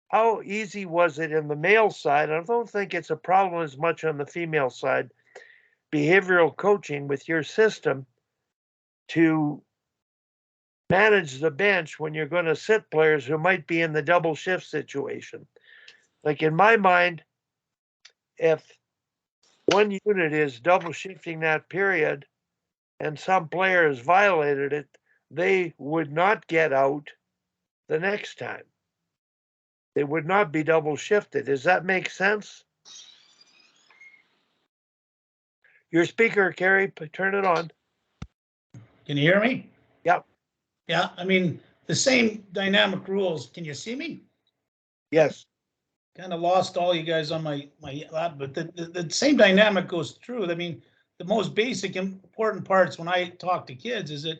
how easy was it in the male side? I don't think it's a problem as much on the female side. Behavioral coaching with your system to manage the bench when you're going to sit players who might be in the double shift situation. Like in my mind, if one unit is double shifting that period and some player has violated it, they would not get out the next time. They would not be double shifted. Does that make sense? Your speaker, Kerry, turn it on. Can you hear me? Yep. Yeah, I mean, the same dynamic rules. Can you see me? Yes. Kind of lost all you guys on my lap, but the same dynamic goes through. I mean, the most basic important parts when I talk to kids is that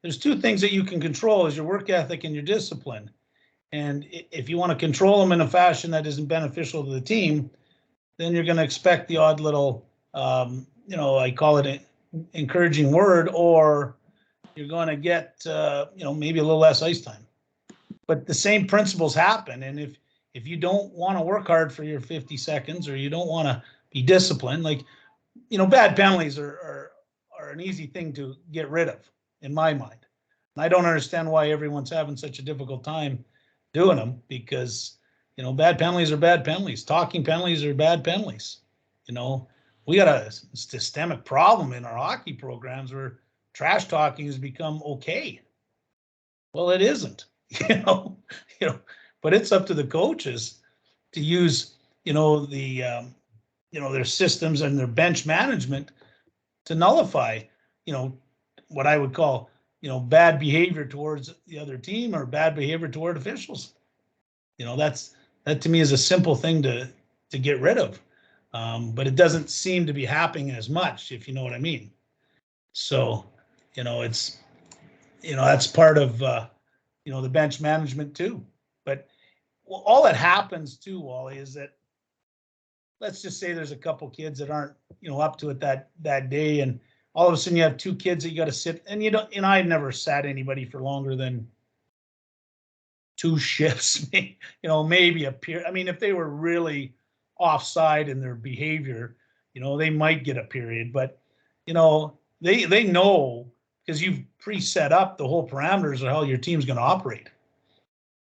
there's two things that you can control is your work ethic and your discipline. And if you want to control them in a fashion that isn't beneficial to the team, then you're going to expect the odd little, I call it an encouraging word, or you're going to get, maybe a little less ice time. But the same principles happen. And if you don't want to work hard for your 50 seconds or you don't want to be disciplined, bad penalties are an easy thing to get rid of, in my mind. And I don't understand why everyone's having such a difficult time doing them because, bad penalties are bad penalties. Talking penalties are bad penalties. We got a systemic problem in our hockey programs where trash talking has become okay. Well, it isn't, but it's up to the coaches to use, their systems and their bench management to nullify, what I would call, bad behavior towards the other team or bad behavior toward officials. That to me is a simple thing to get rid of. But it doesn't seem to be happening as much, if you know what I mean. So, it's, that's part of, the bench management too. But all that happens too, Wally, is that let's just say there's a couple kids that aren't, up to it that day, and all of a sudden you have two kids that you got to sit, and I've never sat anybody for longer than 2 shifts, maybe a period. I mean, if they were really offside in their behavior, they might get a period, but they know because you've pre-set up the whole parameters of how your team's going to operate.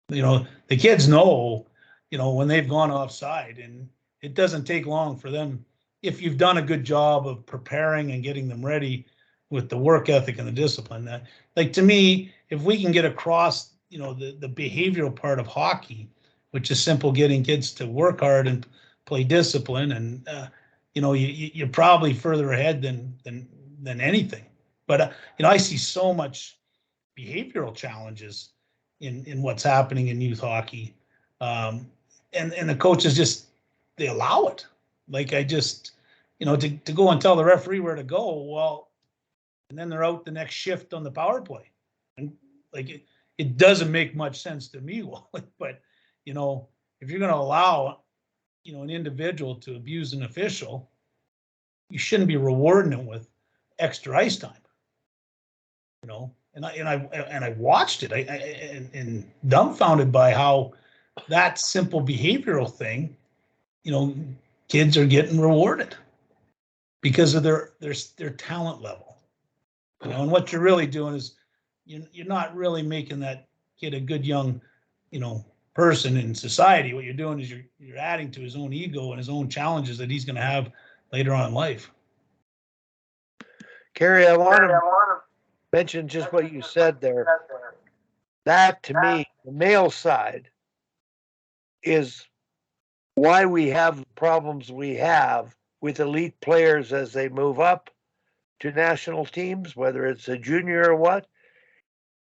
The kids know, when they've gone offside, and it doesn't take long for them if you've done a good job of preparing and getting them ready with the work ethic and the discipline. That, like, to me, if we can get across, the behavioral part of hockey, which is simple, getting kids to work hard and play discipline, and you're probably further ahead than anything. But I see so much behavioral challenges in what's happening in youth hockey, and the coaches just they allow it. Like, I just to go and tell the referee where to go, well, and then they're out the next shift on the power play, and like it doesn't make much sense to me. But if you're going to allow an individual to abuse an official, you shouldn't be rewarding them with extra ice time. And I watched it. And dumbfounded by how that simple behavioral thing, kids are getting rewarded because of their talent level. And what you're really doing is you're not really making that kid a good young, person in society. What you're doing is you're adding to his own ego and his own challenges that he's going to have later on in life. Kerry, I want to mention just what you said there. That, to me, the male side is why we have the problems we have with elite players as they move up to national teams, whether it's a junior or what.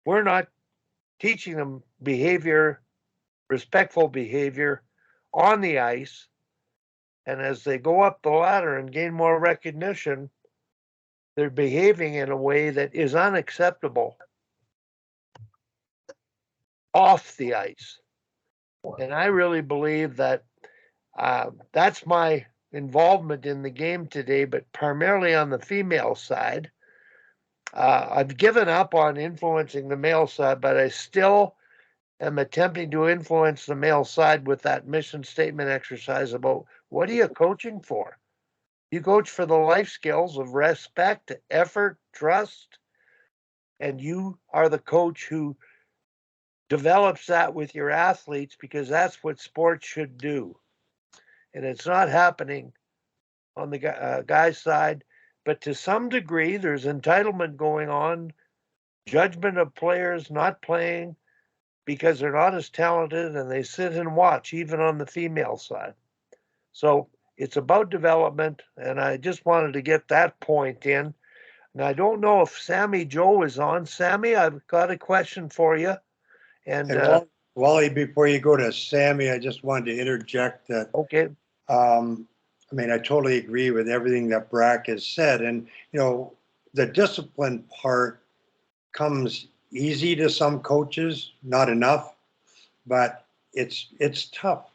We're not teaching them behavior, respectful behavior on the ice. And as they go up the ladder and gain more recognition, they're behaving in a way that is unacceptable off the ice. And I really believe that that's my involvement in the game today, but primarily on the female side. I've given up on influencing the male side, but I still am attempting to influence the male side with that mission statement exercise about what are you coaching for? You coach for the life skills of respect, effort, trust, and you are the coach who develops that with your athletes because that's what sports should do. And it's not happening on the guy's side, but to some degree, there's entitlement going on, judgment of players not playing because they're not as talented and they sit and watch, even on the female side. So it's about development, and I just wanted to get that point in. And I don't know if Sammy Joe is on. Sammy, I've got a question for you. And Wally, before you go to Sammy, I just wanted to interject that. Okay. I mean, I totally agree with everything that Brack has said, and the discipline part comes easy to some coaches, not enough, but it's tough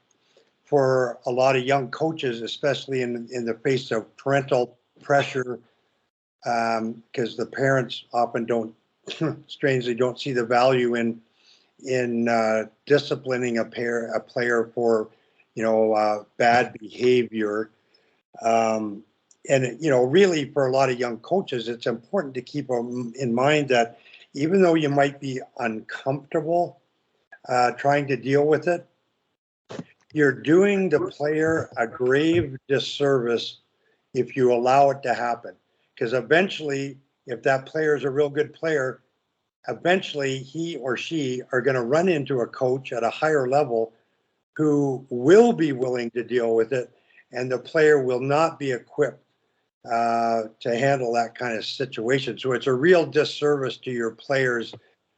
for a lot of young coaches, especially in the face of parental pressure, because the parents often strangely don't see the value in disciplining a player for bad behavior. And really for a lot of young coaches, it's important to keep in mind that even though you might be uncomfortable trying to deal with it, you're doing the player a grave disservice if you allow it to happen. Because eventually, if that player is a real good player, eventually he or she are going to run into a coach at a higher level who will be willing to deal with it, and the player will not be equipped to handle that kind of situation. So it's a real disservice to your players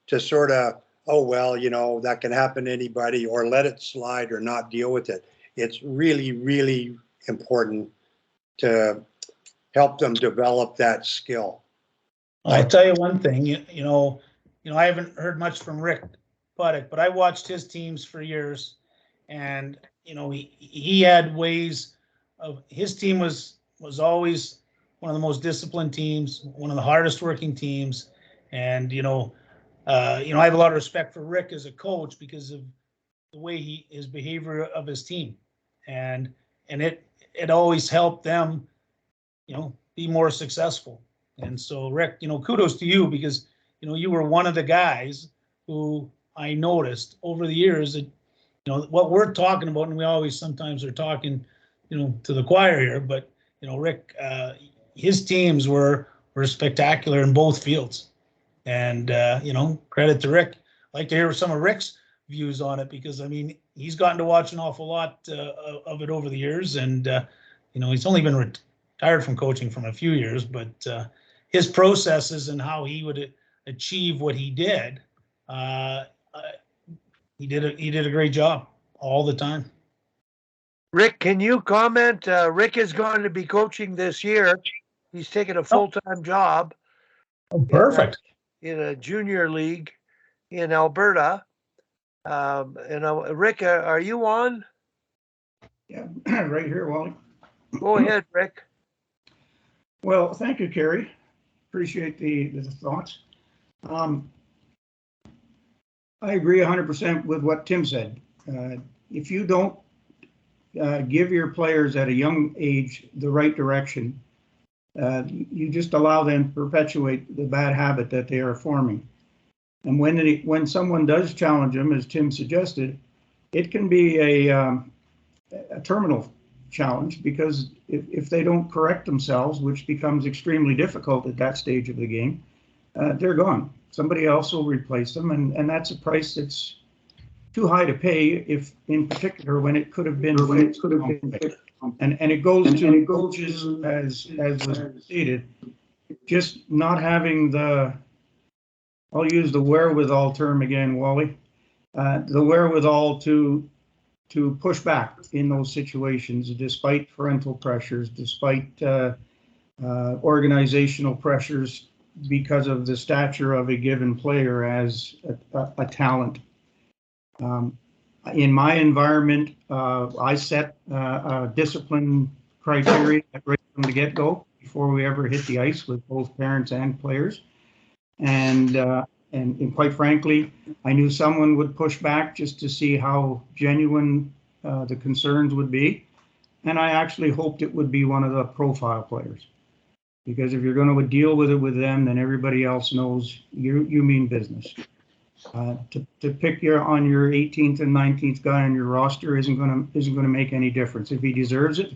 to sort of, oh, well, that can happen to anybody, or let it slide or not deal with it. It's really, really important to help them develop that skill. I'll tell you one thing, I haven't heard much from Rick Puttock, but I watched his teams for years, and he had ways of, his team was always one of the most disciplined teams, one of the hardest working teams, and I have a lot of respect for Rick as a coach because of the way his behavior of his team, and it always helped them, be more successful. And so Rick, kudos to you, because you were one of the guys who I noticed over the years that, what we're talking about, and we always sometimes are talking, to the choir here, but, Rick, his teams were spectacular in both fields. And, credit to Rick. I'd like to hear some of Rick's views on it, because, he's gotten to watch an awful lot of it over the years. And, he's only been retired from coaching from a few years, but his processes and how he would achieve what he did, he did a great job all the time. Rick, can you comment? Rick is going to be coaching this year. He's taking a full-time job. Oh, perfect. In a junior league in Alberta. Rick, are you on? Yeah, right here, Wally. Go ahead, Rick. Well, thank you, Kerry. Appreciate the thoughts. I agree 100% with what Tim said. If you don't give your players at a young age the right direction, you just allow them to perpetuate the bad habit that they are forming. And when someone does challenge them, as Tim suggested, it can be a terminal challenge, because if they don't correct themselves, which becomes extremely difficult at that stage of the game, they're gone. Somebody else will replace them, and that's a price that's too high to pay, if in particular when it could have been and it goes to coaches, as was stated, just not having I'll use the wherewithal term again, Wally, the wherewithal to push back in those situations, despite parental pressures, despite organizational pressures, because of the stature of a given player as a talent. In my environment, I set discipline criteria right from the get-go before we ever hit the ice with both parents and players. And And quite frankly, I knew someone would push back just to see how genuine the concerns would be. And I actually hoped it would be one of the profile players. Because if you're going to deal with it with them, then everybody else knows you mean business. To pick on your 18th and 19th guy on your roster isn't going to make any difference. If he deserves it,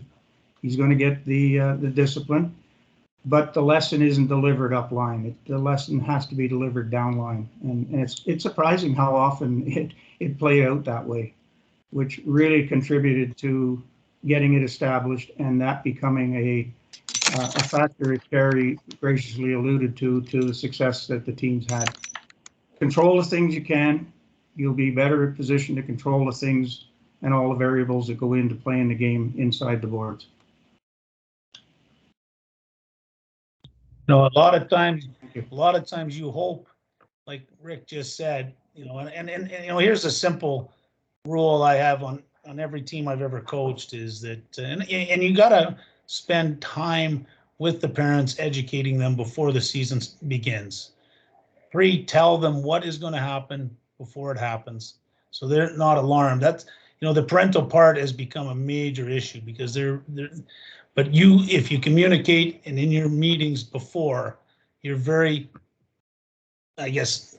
he's going to get the discipline. But the lesson isn't delivered up line. The lesson has to be delivered down line. And it's surprising how often it played out that way, which really contributed to getting it established and that becoming a factor that Terry graciously alluded to the success that the teams had. Control the things you can. You'll be better in position to control the things and all the variables that go into playing the game inside the boards. A lot of times you hope, like Rick just said, and here's a simple rule I have on every team I've ever coached is that, and you got to spend time with the parents, educating them before the season begins. Tell them what is going to happen before it happens, so they're not alarmed. That's, the parental part has become a major issue because but if you communicate and in your meetings before, you're very, I guess,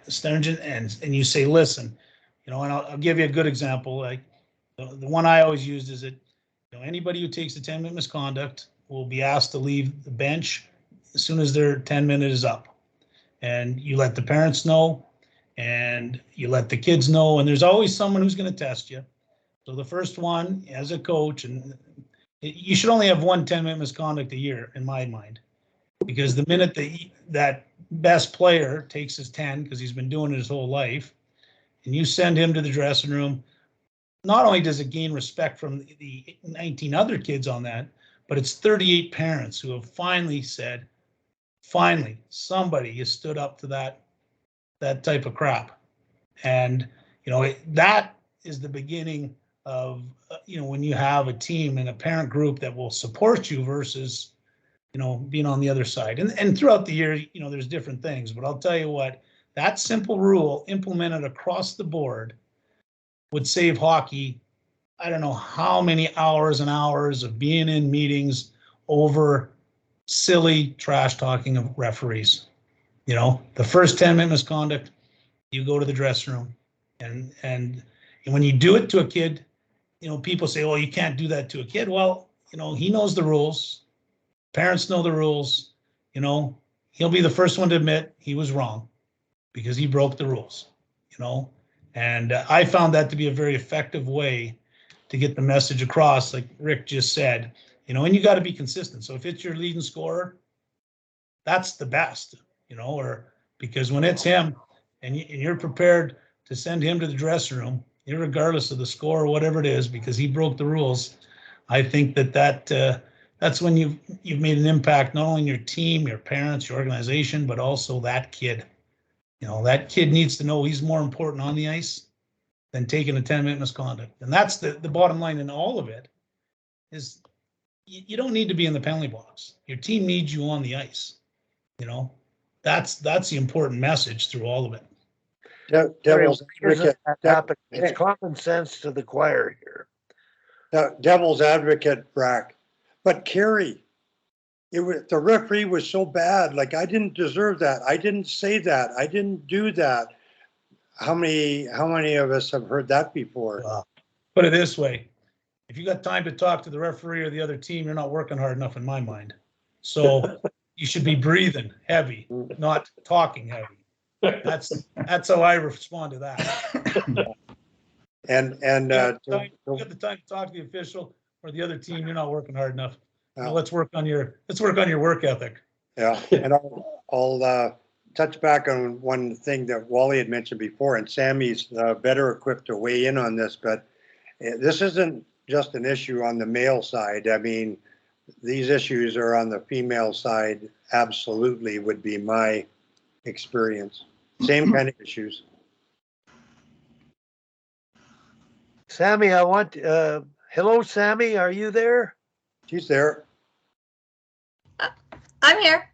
stringent and you say, listen, and I'll give you a good example. Like the one I always used is that, anybody who takes a 10-minute misconduct will be asked to leave the bench as soon as their 10-minute is up. And you let the parents know and you let the kids know, and there's always someone who's going to test you. So the first one, as a coach, and you should only have one 10-minute misconduct a year, in my mind, because the minute that best player takes his 10, because he's been doing it his whole life, and you send him to the dressing room, not only does it gain respect from the 19 other kids on that, but it's 38 parents who have finally said, somebody has stood up to that type of crap. And, that is the beginning of, when you have a team and a parent group that will support you versus, being on the other side. And throughout the year, there's different things, but I'll tell you what, that simple rule implemented across the board would save hockey. I don't know how many hours and hours of being in meetings over silly trash talking of referees. The first 10-minute misconduct, you go to the dressing room, and when you do it to a kid, people say, "Oh, you can't do that to a kid." Well, he knows the rules. Parents know the rules. He'll be the first one to admit he was wrong because he broke the rules. And I found that to be a very effective way to get the message across, like Rick just said. And you got to be consistent. So if it's your leading scorer, that's the best. Or because when it's him and you're prepared to send him to the dressing room, regardless of the score or whatever it is, because he broke the rules, I think that's when you've made an impact, not only on your team, your parents, your organization, but also that kid. That kid needs to know he's more important on the ice than taking a 10-minute misconduct. And that's the bottom line in all of it is you don't need to be in the penalty box. Your team needs you on the ice. That's the important message through all of it. Devil's advocate. It's common sense to the choir here. Devil's advocate, Brack. But Kerry, the referee was so bad. Like, I didn't deserve that. I didn't say that. I didn't do that. How many of us have heard that before? Put it this way. If you got time to talk to the referee or the other team, you're not working hard enough in my mind. So you should be breathing heavy, not talking heavy. That's how I respond to that. And you got the time to talk to the official or the other team, you're not working hard enough. Let's work on your work ethic. Yeah, and I'll touch back on one thing that Wally had mentioned before, and Sammy's better equipped to weigh in on this, but this isn't just an issue on the male side. I mean, these issues are on the female side, absolutely, would be my experience. Same kind of issues. Sammy, hello, Sammy, are you there? She's there. I'm here.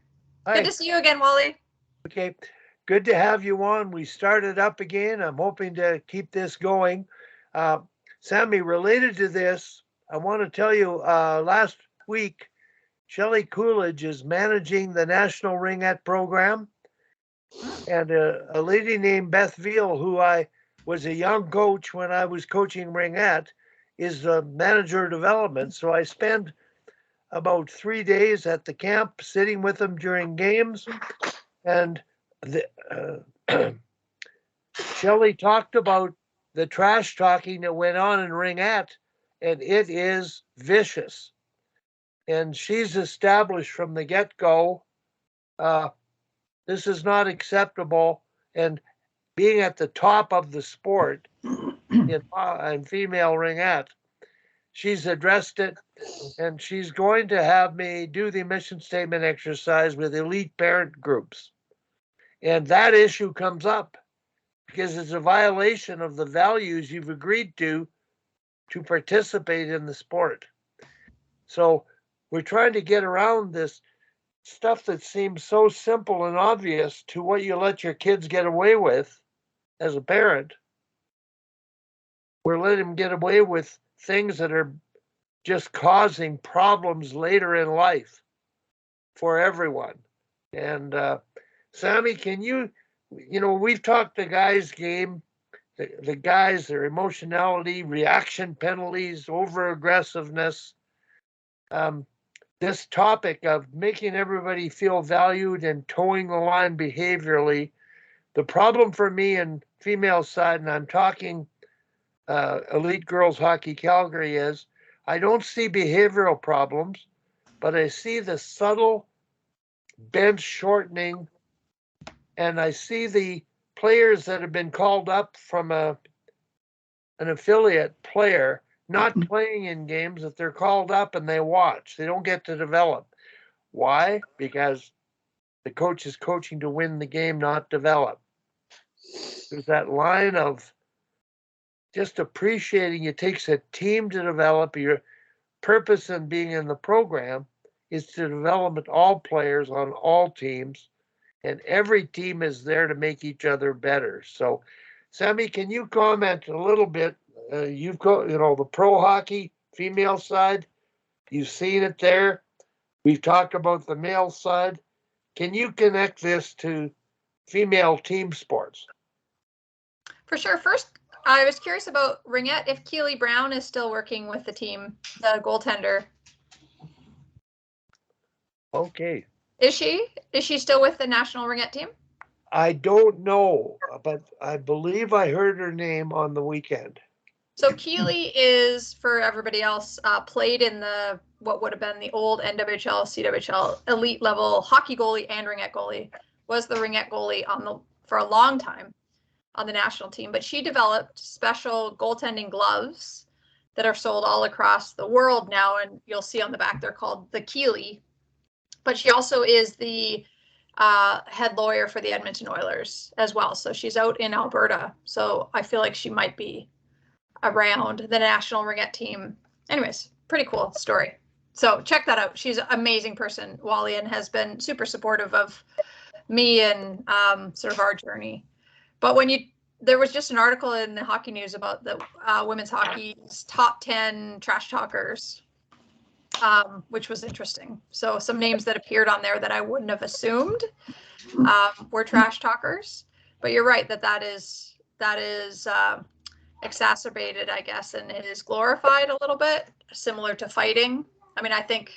Hi. Good to see you again, Wally. Okay. Good to have you on. We started up again. I'm hoping to keep this going. Sammy, related to this, I want to tell you last week, Shelley Coolidge is managing the National Ringette program. And a lady named Beth Veal, who I was a young coach when I was coaching Ringette, is the manager of development. So I spent about 3 days at the camp sitting with them during games. And Shelley talked about the trash talking that went on in Ringette, and it is vicious. And she's established from the get-go, this is not acceptable. And being at the top of the sport in female Ringette, she's addressed it, and she's going to have me do the mission statement exercise with elite parent groups. And that issue comes up because it's a violation of the values you've agreed to participate in the sport. So we're trying to get around this stuff that seems so simple and obvious to what you let your kids get away with as a parent. We're letting them get away with things that are just causing problems later in life for everyone. And Sammy, can you know, we've talked the guys' game, the guys, their emotionality, reaction penalties, over aggressiveness. This topic of making everybody feel valued and towing the line behaviorally. The problem for me in female side, and I'm talking Elite Girls Hockey Calgary, is I don't see behavioral problems, but I see the subtle bench shortening, and I see the players that have been called up from an affiliate player not playing in games that they're called up and they watch. They don't get to develop. Why? Because the coach is coaching to win the game, not develop. There's that line of just appreciating it takes a team to develop. Your purpose in being in the program is to develop all players on all teams, and every team is there to make each other better. So, Sammy, can you comment a little bit? You've got, you know, the pro hockey female side. You've seen it there. We've talked about the male side. Can you connect this to female team sports? For sure. First, I was curious about Ringette, if Keely Brown is still working with the team, the goaltender. Okay. Is she? Is she still with the National Ringette team? I don't know, but I believe I heard her name on the weekend. So Keely is, for everybody else, played in the what would have been the old NWHL, CWHL elite level hockey goalie and Ringette goalie. Was the Ringette goalie for a long time on the national team, but she developed special goaltending gloves that are sold all across the world now, and you'll see on the back they're called the Keely. But she also is the head lawyer for the Edmonton Oilers as well. So she's out in Alberta. So I feel like she might be around the National Ringette team. Anyways, pretty cool story. So check that out. She's an amazing person, Wally, and has been super supportive of me and sort of our journey. But there was just an article in the Hockey News about the women's hockey's top 10 trash talkers, which was interesting. So some names that appeared on there that I wouldn't have assumed were trash talkers. But you're right that is exacerbated, I guess, and it is glorified a little bit, similar to fighting. I mean, I think,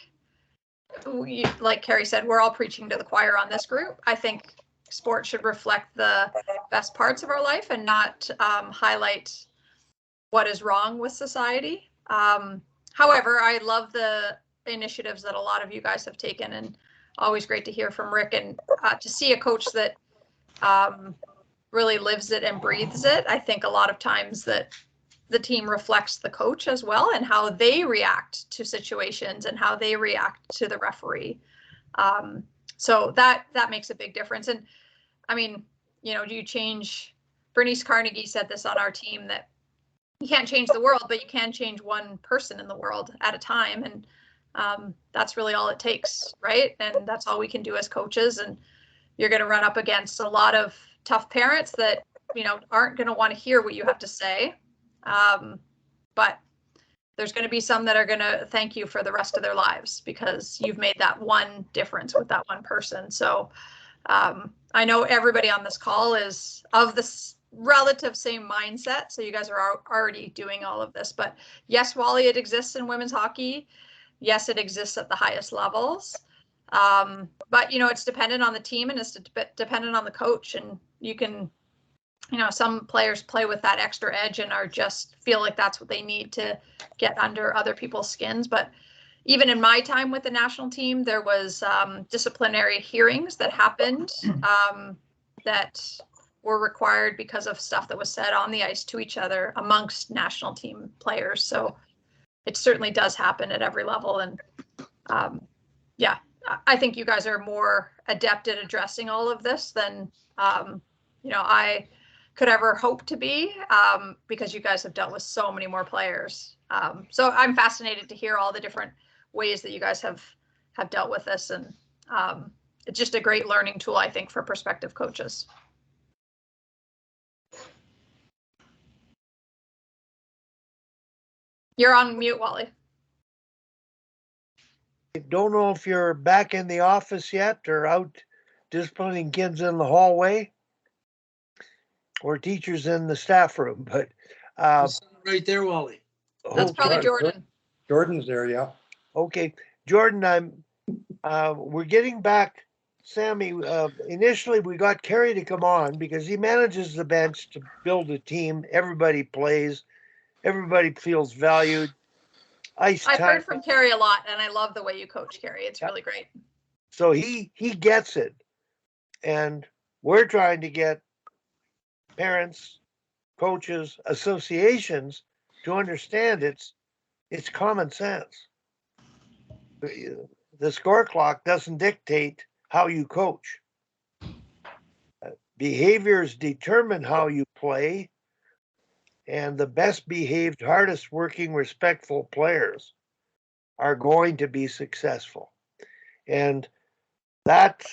like Carrie said, we're all preaching to the choir on this group. I think sport should reflect the best parts of our life and not highlight what is wrong with society. However, I love the initiatives that a lot of you guys have taken, and always great to hear from Rick and to see a coach that really lives it and breathes it. I think a lot of times that the team reflects the coach as well, and how they react to situations and how they react to the referee. So that makes a big difference. And I mean, you know, do you change? Bernice Carnegie said this on our team, that you can't change the world, but you can change one person in the world at a time. And that's really all it takes, right? And that's all we can do as coaches. And You're going to run up against a lot of tough parents that, aren't going to want to hear what you have to say. But there's going to be some that are going to thank you for the rest of their lives because you've made that one difference with that one person. So I know everybody on this call is of this relative same mindset. So you guys are already doing all of this. But yes, Wally, it exists in women's hockey. Yes, it exists at the highest levels. But, it's dependent on the team and it's dependent on the coach. And you can, some players play with that extra edge and are just feel like that's what they need to get under other people's skins. But even in my time with the national team, there was disciplinary hearings that happened that were required because of stuff that was said on the ice to each other amongst national team players. So it certainly does happen at every level. And yeah, I think you guys are more adept at addressing all of this than, I could ever hope to be, because you guys have dealt with so many more players. So I'm fascinated to hear all the different ways that you guys have dealt with this. And it's just a great learning tool, I think, for prospective coaches. You're on mute, Wally. I don't know if you're back in the office yet or out disciplining kids in the hallway or teachers in the staff room, but right there, Wally. That's probably okay. Jordan. Jordan's there, yeah. Okay, Jordan, we're getting back. Sammy, initially we got Kerry to come on because he manages the bench to build a team. Everybody plays. Everybody feels valued. I've heard from Kerry a lot, and I love the way you coach, Kerry. It's really great. So he gets it. And we're trying to get parents, coaches, associations to understand it's common sense. The score clock doesn't dictate how you coach. Behaviors determine how you play, and the best behaved, hardest working, respectful players are going to be successful. And that,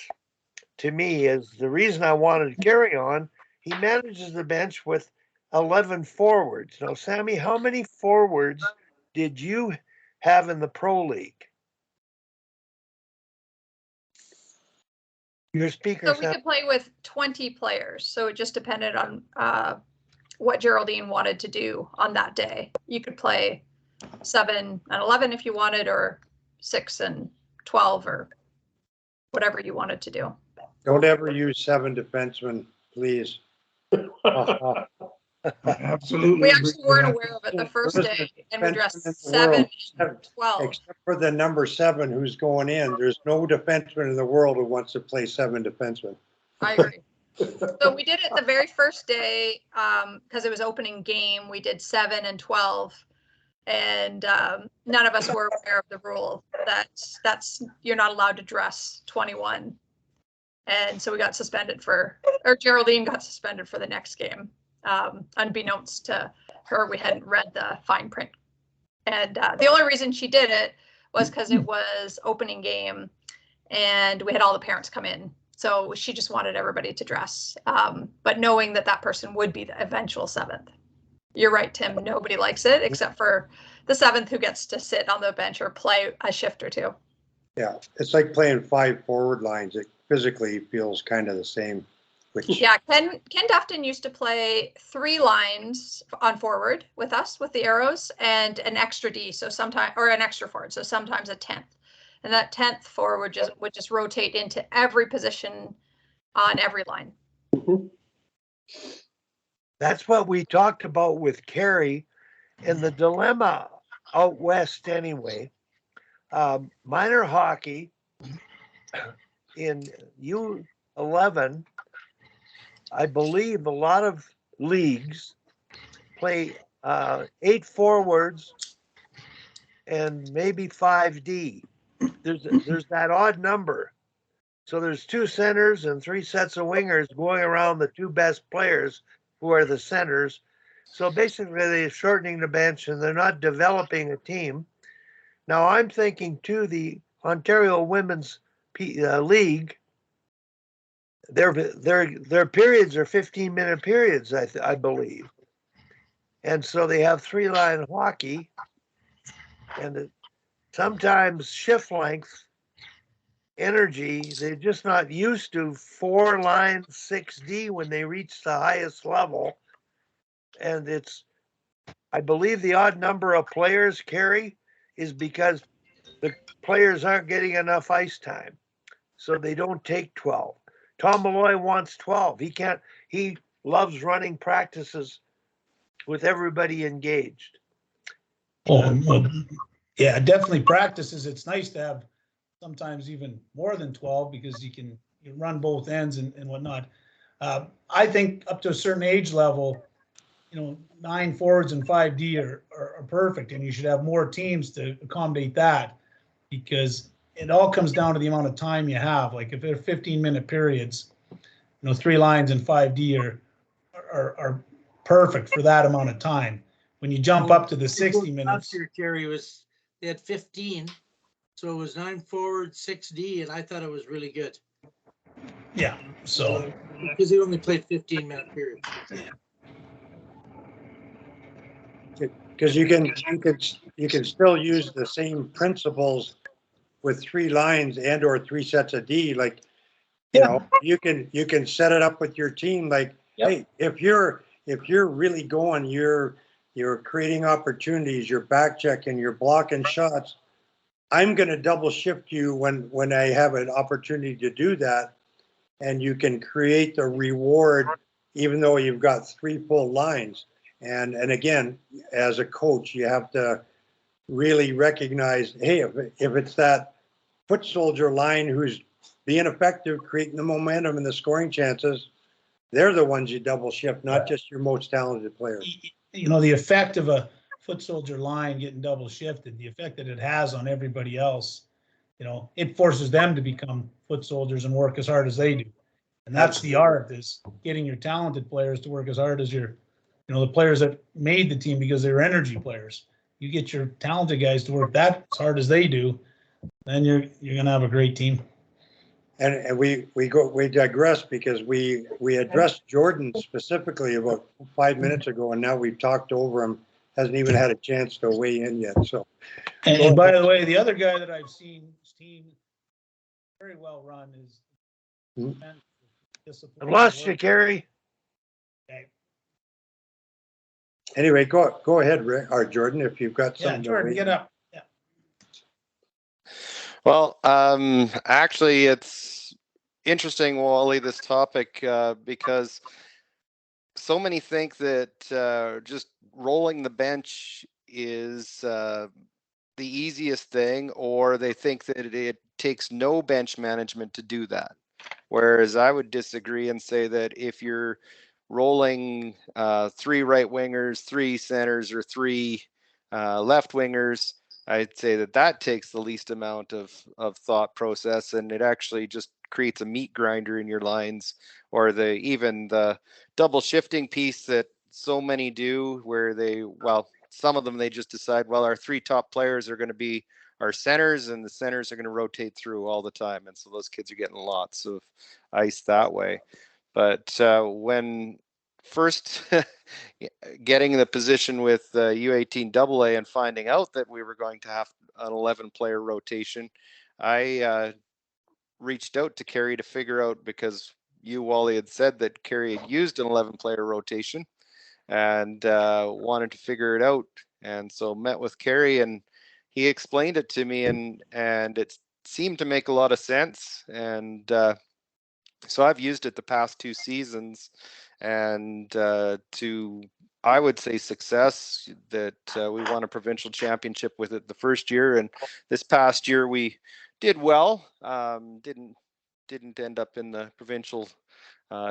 to me, is the reason I wanted to carry on. He manages the bench with 11 forwards. Now, Sammy, how many forwards did you have in the Pro League? Your speaker. So we could play with 20 players. So it just depended on what Geraldine wanted to do on that day. You could play 7 and 11 if you wanted, or 6 and 12, or whatever you wanted to do. Don't ever use 7 defensemen, please. Absolutely. We actually weren't aware of it the first day, and we dressed 7 and 12. Except for the number 7 who's going in, there's no defenseman in the world who wants to play 7 defensemen. I agree. So we did it the very first day because it was opening game. We did 7 and 12, and none of us were aware of the rule that's you're not allowed to dress 21. And so we got suspended or Geraldine got suspended for the next game. Unbeknownst to her, we hadn't read the fine print. And the only reason she did it was because it was opening game and we had all the parents come in. So she just wanted everybody to dress, but knowing that person would be the eventual 7th. You're right, Tim. Nobody likes it except for the 7th who gets to sit on the bench or play a shift or two. Yeah, it's like playing 5 forward lines. It physically feels kind of the same. Yeah, Ken Dufton used to play 3 lines on forward with us with the Arrows and an extra D, so sometimes, or an extra forward, so sometimes a 10th. And that 10th forward would just rotate into every position on every line. That's what we talked about with Kerry, and the dilemma out west anyway. Minor hockey in U11, I believe a lot of leagues play 8 forwards and maybe 5D. There's that odd number. So there's 2 centers and 3 sets of wingers going around the 2 best players who are the centers. So basically they're shortening the bench and they're not developing a team. Now I'm thinking too, the Ontario Women's League, their periods are 15-minute periods, I believe. And so they have 3-line hockey, and sometimes shift length, energy, they're just not used to 4-line 6D when they reach the highest level. And I believe the odd number of players carry is because the players aren't getting enough ice time. So they don't take 12. Tom Malloy wants 12. He loves running practices with everybody engaged. Well, yeah, definitely practices. It's nice to have sometimes even more than 12 because you run both ends and whatnot. I think up to a certain age level, 9 forwards and 5D are perfect, and you should have more teams to accommodate that because it all comes down to the amount of time you have. Like if they're 15-minute periods, 3 lines and 5D are perfect for that amount of time. When you jump up to the 60 minutes. Last year, Kerry, they had 15, so it was 9 forward, 6D, and I thought it was really good. Yeah, so. Because they only played 15-minute periods. Because you can still use the same principles with 3 lines and or 3 sets of D. Like, you can set it up with your team. Like, hey, if you're really going, you're creating opportunities, you're back checking, you're blocking shots. I'm going to double shift you when I have an opportunity to do that, and you can create the reward even though you've got 3 full lines. And again, as a coach, you have to really recognize, hey, if it's that foot soldier line who's being effective, creating the momentum and the scoring chances, they're the ones you double shift, not just your most talented players. The effect of a foot soldier line getting double shifted, the effect that it has on everybody else, it forces them to become foot soldiers and work as hard as they do. And that's the art, is getting your talented players to work as hard as the players that made the team because they're energy players. You get your talented guys to work that as hard as they do, then you're going to have a great team. And we digress because we addressed Jordan specifically about 5 minutes ago, and now we've talked over him. Hasn't even had a chance to weigh in yet. So, and by the way, the other guy that I've seen his team very well run is. I've lost you, Kerry. Okay. Anyway, go ahead, Rick, or Jordan, if you've got something. Yeah, Jordan, get up. Yeah. Well, actually, it's interesting, Wally, this topic, because so many think that just rolling the bench is the easiest thing, or they think that it takes no bench management to do that. Whereas I would disagree and say that if you're rolling 3 right wingers, 3 centers, or 3 left wingers, I'd say that takes the least amount of thought process, and it actually just creates a meat grinder in your lines, or even the double shifting piece that so many do, where some of them, they just decide, well, our 3 top players are going to be our centers, and the centers are going to rotate through all the time, and so those kids are getting lots of ice that way. But when first getting the position with U18 AA and finding out that we were going to have an 11-player rotation, I reached out to Kerry to figure out, because you, Wally, had said that Kerry had used an 11-player rotation and wanted to figure it out. And so met with Kerry, and he explained it to me, and it seemed to make a lot of sense. And so I've used it the past 2 seasons, and to, I would say, success, that we won a provincial championship with it the first year, and this past year we did well. Didn't end up in the provincial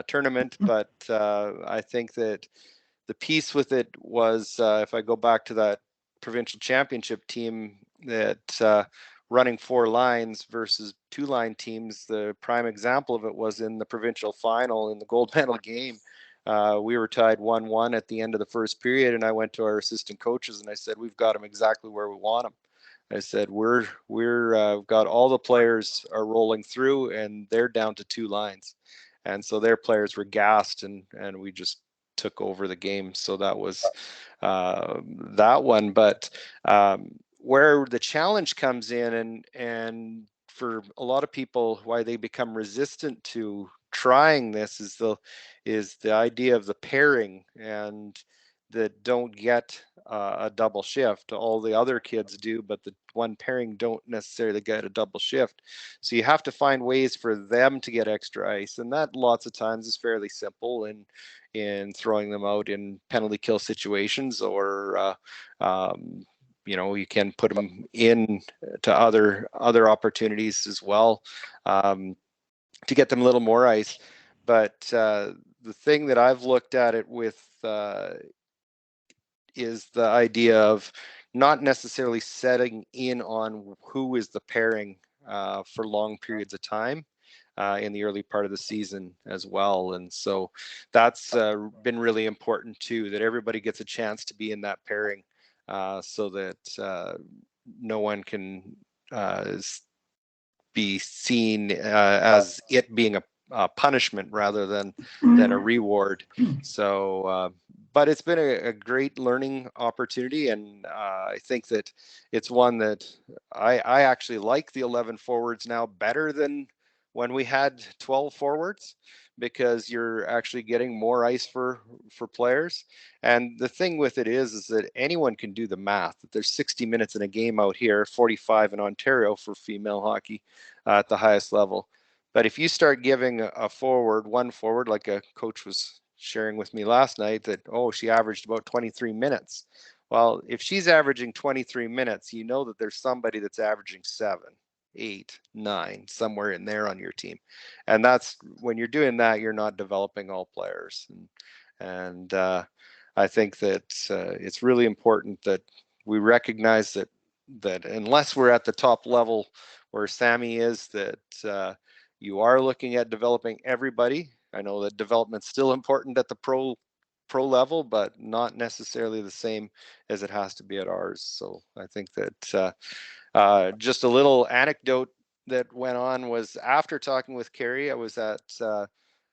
tournament, but I think that the piece with it was, if I go back to that provincial championship team, that running 4 lines versus 2-line teams, the prime example of it was in the provincial final in the gold medal game. We were tied 1-1 at the end of the first period, and I went to our assistant coaches and I said, we've got them exactly where we want them. I said, we're got all the players are rolling through, and they're down to 2 lines. and so their players were gassed, and we just took over the game. So that was that one. But where the challenge comes in, and for a lot of people, why they become resistant to trying this is the idea of the pairing, and that don't get a double shift. All the other kids do, but the one pairing don't necessarily get a double shift. So you have to find ways for them to get extra ice, and that lots of times is fairly simple in throwing them out in penalty kill situations, or you can put them in to other opportunities as well, to get them a little more ice. But the thing that I've looked at it with is the idea of not necessarily setting in on who is the pairing for long periods of time in the early part of the season as well. And so that's been really important too, that everybody gets a chance to be in that pairing, so that no one can be seen as it being a punishment rather than a reward. So but it's been a great learning opportunity, and I think that it's one that I actually like the 11 forwards now better than when we had 12 forwards, because you're actually getting more ice for players. And the thing with it is that anyone can do the math, that there's 60 minutes in a game out here, 45 in Ontario for female hockey at the highest level. But if you start giving one forward, like a coach was sharing with me last night, that, she averaged about 23 minutes. Well, if she's averaging 23 minutes, you know that there's somebody that's averaging 7, 8, 9, somewhere in there on your team. And that's when you're doing that, you're not developing all players. And I think that it's really important that we recognize that unless we're at the top level where Sammy is, that you are looking at developing everybody. I know that development's still important at the pro level, but not necessarily the same as it has to be at ours. So I think that just a little anecdote that went on was, after talking with Carrie, I was at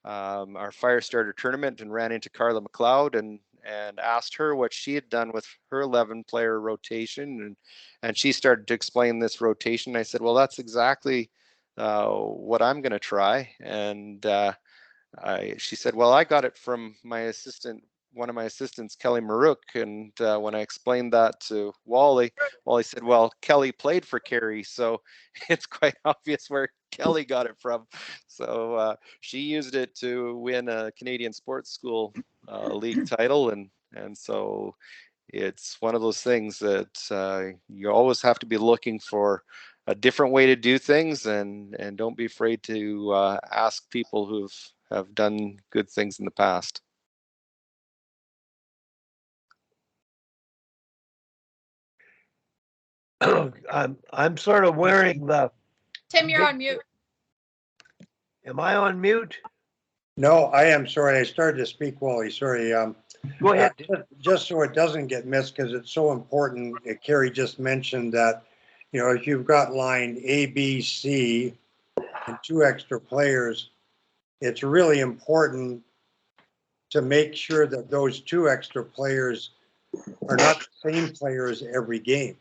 our fire starter tournament and ran into Carla McLeod and asked her what she had done with her 11 player rotation, and she started to explain this rotation. I said, well, that's exactly what I'm going to try. And she said, well, I got it from one of my assistants, Kelly Maruk. And when I explained that to Wally said, well, Kelly played for Carrie, so it's quite obvious where Kelly got it from. So she used it to win a Canadian Sports School league title. And so it's one of those things that you always have to be looking for a different way to do things, and don't be afraid to ask people who have done good things in the past. I'm sort of wearing the. Tim, you're on mute. Am I on mute? No, I am sorry. I started to speak, Wally. Sorry. Go ahead. Just so it doesn't get missed, because it's so important. Carrie just mentioned that, if you've got line A, B, C, and 2 extra players, it's really important to make sure that those 2 extra players are not the same players every game.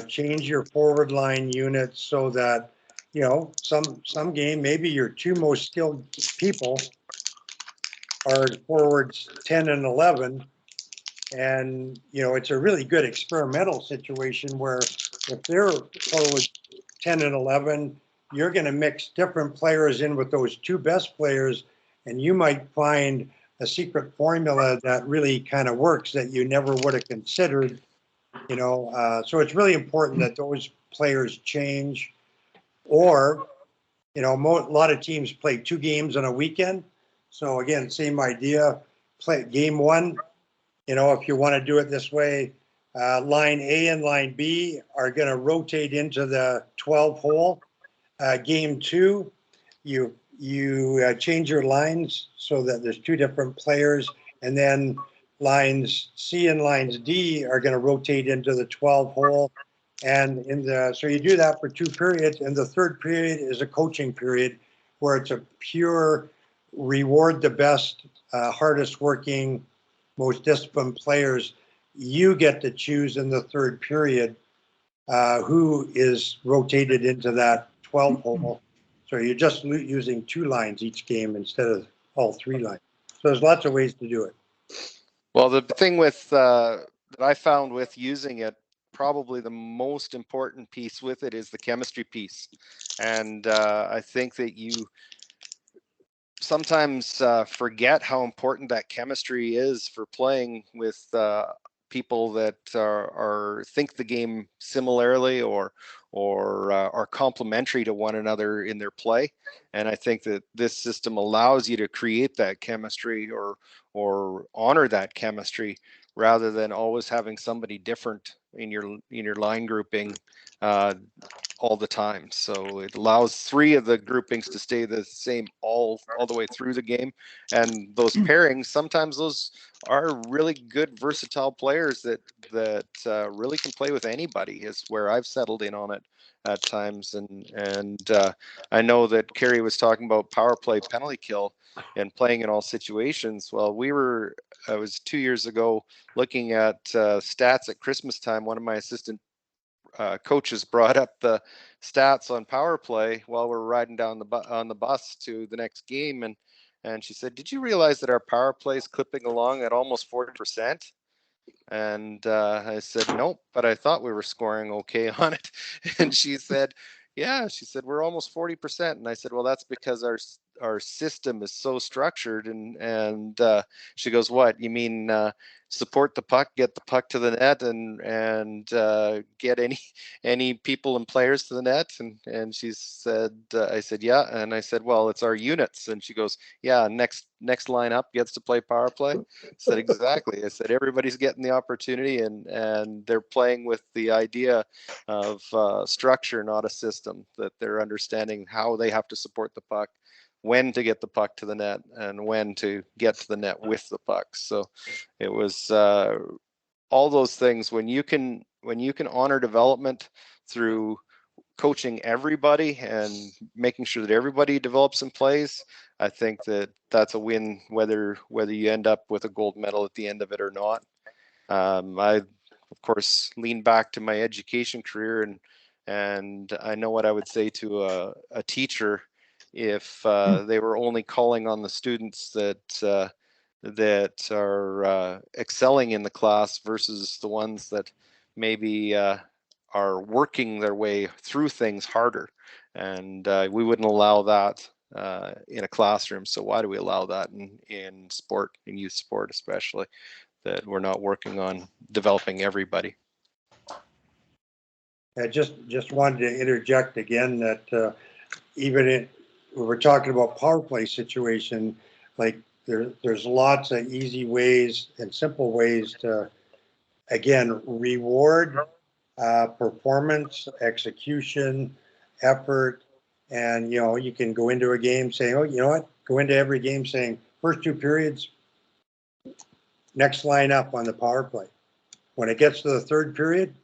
Change your forward line units so that, some game, maybe your 2 most skilled people are forwards 10 and 11. And, it's a really good experimental situation where if they're forwards 10 and 11, you're going to mix different players in with those 2 best players, and you might find a secret formula that really kind of works that you never would have considered. So it's really important that those players change. Or, a lot of teams play 2 games on a weekend. So again, same idea. Play game 1. If you want to do it this way, line A and line B are going to rotate into the 12 hole. Game 2, you change your lines so that there's 2 different players, and then lines C and lines D are going to rotate into the 12 hole. And so you do that for 2 periods, and the third period is a coaching period where it's a pure reward the best, hardest working, most disciplined players, you get to choose in the third period who is rotated into that 12 hole. So you're just using 2 lines each game instead of all 3 lines. So there's lots of ways to do it. Well, the thing with that I found with using it, probably the most important piece with it is the chemistry piece. And I think that you sometimes forget how important that chemistry is for playing with people that are think the game similarly or are complementary to one another in their play. And I think that this system allows you to create that chemistry or honor that chemistry rather than always having somebody different in your line grouping all the time. So it allows 3 of the groupings to stay the same all the way through the game. And those pairings, sometimes those are really good versatile players that really can play with anybody, is where I've settled in on it at times. And I know that Kerry was talking about power play penalty kill and playing in all situations. Well, I was 2 years ago looking at stats at Christmas time. One of my assistant coaches brought up the stats on power play while we're riding down on the bus to the next game, and she said, "Did you realize that our power play is clipping along at almost 40%?" And I said, "Nope, but I thought we were scoring okay on it." And she said, "Yeah," she said, "we're almost 40%." And I said, "Well, that's because our system is so structured." And she goes, "What, you mean support the puck, get the puck to the net, and get any people and players to the net?" And she said, I said, "Yeah." And I said, "Well, it's our units." And she goes, "Yeah, next line up gets to play power play." I said, "Exactly." I said, "Everybody's getting the opportunity, and they're playing with the idea of structure, not a system, that they're understanding how they have to support the puck, when to get the puck to the net, and when to get to the net with the puck." So it was all those things. When you can honor development through coaching everybody and making sure that everybody develops and plays, I think that that's a win, whether you end up with a gold medal at the end of it or not. I, of course, lean back to my education career, and I know what I would say to a teacher if they were only calling on the students that are excelling in the class versus the ones that maybe are working their way through things harder. And we wouldn't allow that in a classroom. So why do we allow that in sport, in youth sport especially, that we're not working on developing everybody? I just wanted to interject again that even when we're talking about power play situation, like there's lots of easy ways and simple ways to, again, reward performance, execution, effort. And, you can go into a game saying, "Oh, you know what? Go into every game saying, first 2 periods, next line up on the power play. When it gets to the third period,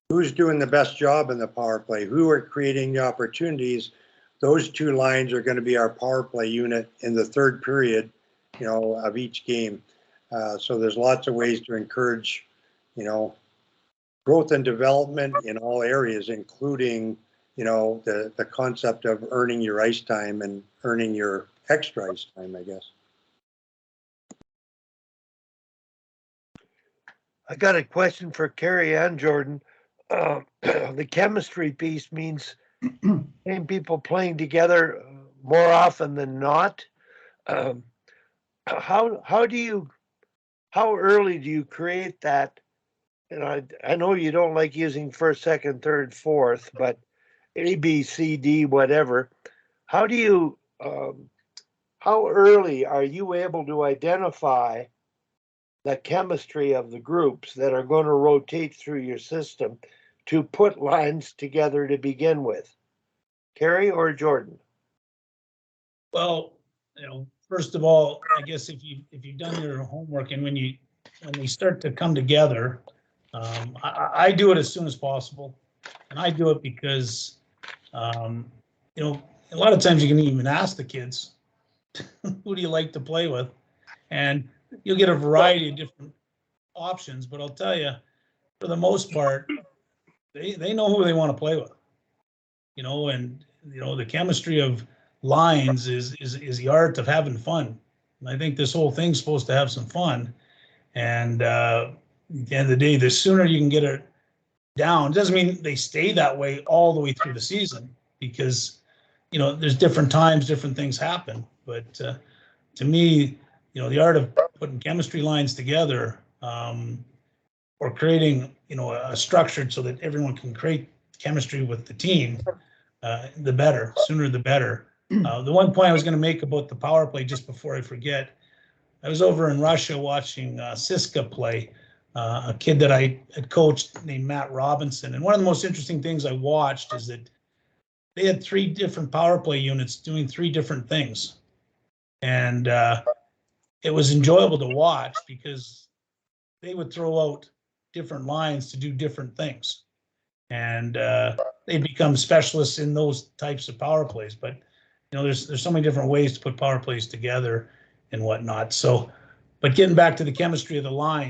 who's doing the best job in the power play? Who are creating the opportunities? Those 2 lines are going to be our power play unit in the third period, of each game." So there's lots of ways to encourage, growth and development in all areas, including, the concept of earning your ice time and earning your extra ice time, I guess. I got a question for Kerry and Jordan. The chemistry piece means same people playing together more often than not. How early do you create that? And I know you don't like using first, second, third, fourth, but A, B, C, D, whatever. How early are you able to identify the chemistry of the groups that are going to rotate through your system to put lines together to begin with? Kerry or Jordan? Well, first of all, I guess if you've done your homework and when they start to come together, I do it as soon as possible, and I do it because a lot of times you can even ask the kids who do you like to play with? And you'll get a variety of different options, but I'll tell you, for the most part, they know who they want to play with. You know, and you know, the chemistry of lines is the art of having fun. And I think this whole thing's supposed to have some fun. And at the end of the day, the sooner you can get it down, doesn't mean they stay that way all the way through the season, because, you know, there's different times, different things happen. But to me, you know, the art of putting chemistry lines together, or creating, you know, a structured so that everyone can create chemistry with the team, the better, sooner the better. The one point I was going to make about the power play, just before I forget, I was over in Russia watching Siska play, a kid that I had coached named Matt Robinson. And one of the most interesting things I watched is that they had 3 different power play units doing 3 different things. And it was enjoyable to watch because they would throw out different lines to do different things. And they become specialists in those types of power plays. But, you know, there's so many different ways to put power plays together and whatnot. So, but getting back to the chemistry of the line,